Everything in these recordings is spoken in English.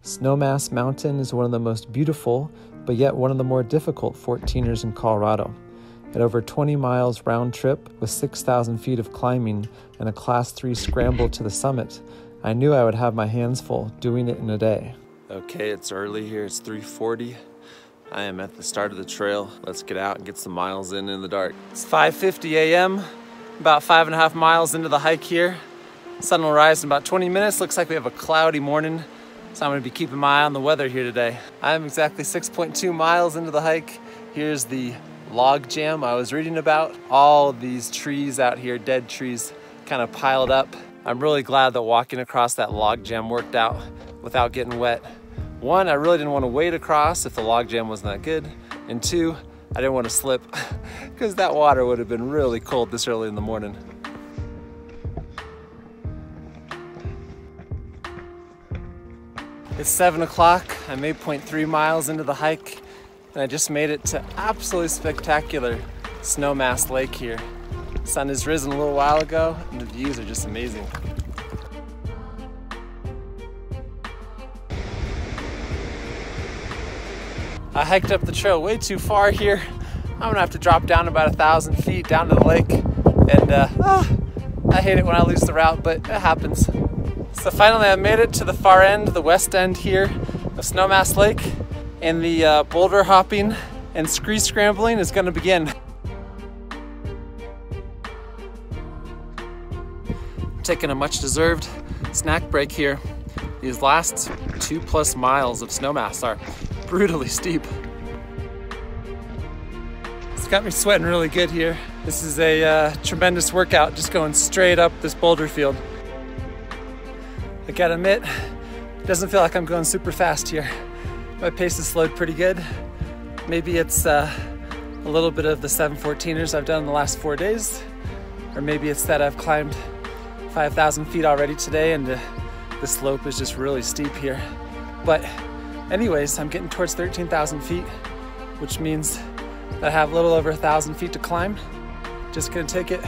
Snowmass Mountain is one of the most beautiful, but yet one of the more difficult 14ers in Colorado. At over 20 miles round trip with 6,000 feet of climbing and a Class 3 scramble to the summit, I knew I would have my hands full doing it in a day. Okay, it's early here. It's 3:40. I am at the start of the trail. Let's get out and get some miles in the dark. It's 5:50 a.m., about 5.5 miles into the hike here. Sun will rise in about 20 minutes. Looks like we have a cloudy morning, so I'm gonna be keeping my eye on the weather here today. I'm exactly 6.2 miles into the hike. Here's the log jam I was reading about. All these trees out here, dead trees, kind of piled up. I'm really glad that walking across that log jam worked out without getting wet. One, I really didn't want to wade across if the log jam wasn't that good. And two, I didn't want to slip because that water would have been really cold this early in the morning. It's 7 o'clock. I'm 8.3 miles into the hike, and I just made it to absolutely spectacular Snowmass Lake here. The sun has risen a little while ago, and the views are just amazing. I hiked up the trail way too far here. I'm gonna have to drop down about 1,000 feet down to the lake, and I hate it when I lose the route, but it happens. So finally I made it to the far end, the west end here of Snowmass Lake, and the boulder hopping and scree scrambling is gonna begin. Taking a much deserved snack break here. These last 2+ miles of Snowmass are brutally steep. It's got me sweating really good here. This is a tremendous workout, just going straight up this boulder field. I gotta admit, it doesn't feel like I'm going super fast here. My pace is slowed pretty good. Maybe it's a little bit of the 714ers I've done in the last 4 days, or maybe it's that I've climbed 5,000 feet already today and the slope is just really steep here. But anyways, I'm getting towards 13,000 feet, which means that I have a little over 1,000 feet to climb. Just gonna take it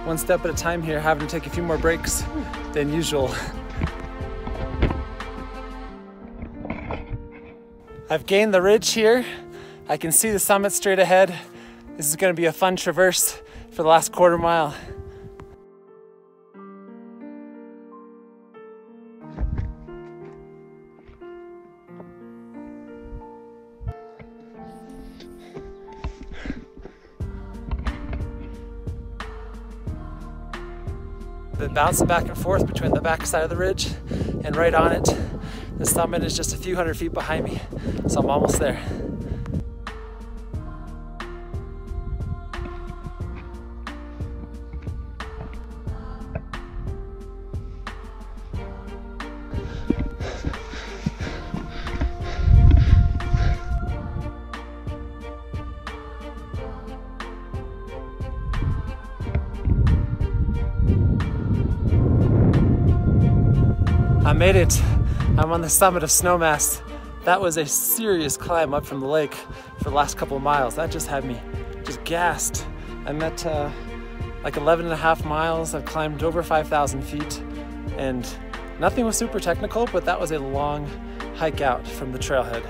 one step at a time here, having to take a few more breaks than usual. I've gained the ridge here. I can see the summit straight ahead. This is gonna be a fun traverse for the last quarter mile. Been bouncing back and forth between the back side of the ridge and right on it. The summit is just a few hundred feet behind me, so I'm almost there. I made it. I'm on the summit of Snowmass. That was a serious climb up from the lake for the last couple of miles. That just had me just gassed. I'm at like 11.5 miles. I've climbed over 5,000 feet and nothing was super technical, but that was a long hike out from the trailhead.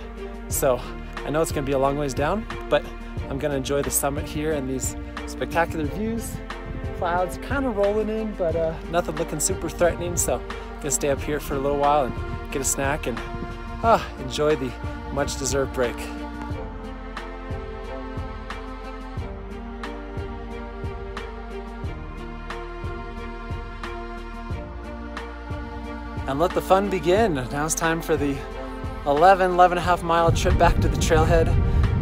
So I know it's gonna be a long ways down, but I'm gonna enjoy the summit here and these spectacular views. Clouds kind of rolling in, but nothing looking super threatening. So gonna stay up here for a little while and get a snack and enjoy the much deserved break. And let the fun begin. Now it's time for the 11.5 mile trip back to the trailhead.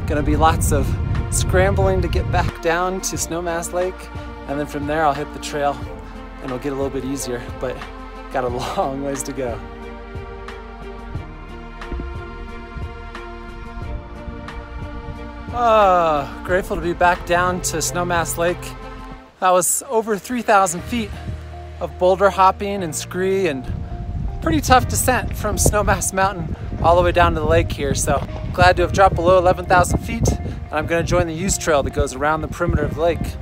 Gonna be lots of scrambling to get back down to Snowmass Lake, and then from there I'll hit the trail and it'll get a little bit easier, but got a long ways to go. Grateful to be back down to Snowmass Lake. That was over 3,000 feet of boulder hopping and scree and pretty tough descent from Snowmass Mountain all the way down to the lake here. So glad to have dropped below 11,000 feet, and I'm gonna join the use trail that goes around the perimeter of the lake.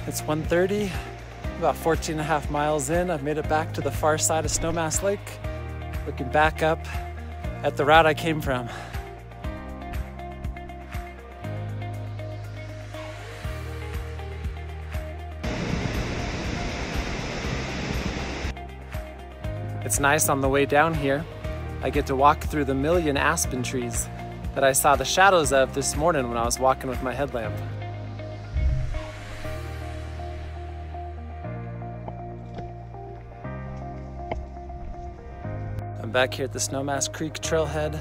It's 1:30. About 14 and a half miles in, I've made it back to the far side of Snowmass Lake, looking back up at the route I came from. It's nice on the way down here. I get to walk through the million aspen trees that I saw the shadows of this morning when I was walking with my headlamp. I'm back here at the Snowmass Creek trailhead.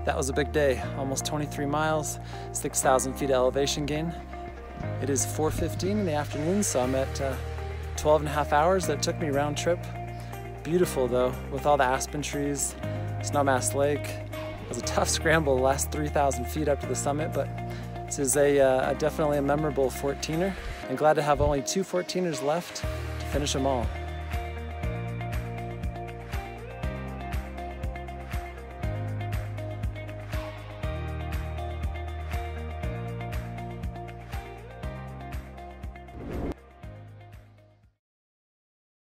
That was a big day, almost 23 miles, 6,000 feet of elevation gain. It is 4:15 in the afternoon, so I'm at 12 and a half hours that took me round trip. Beautiful though, with all the aspen trees, Snowmass Lake. It was a tough scramble the last 3,000 feet up to the summit, but this is definitely a memorable 14er. I'm glad to have only 2 14ers left to finish them all.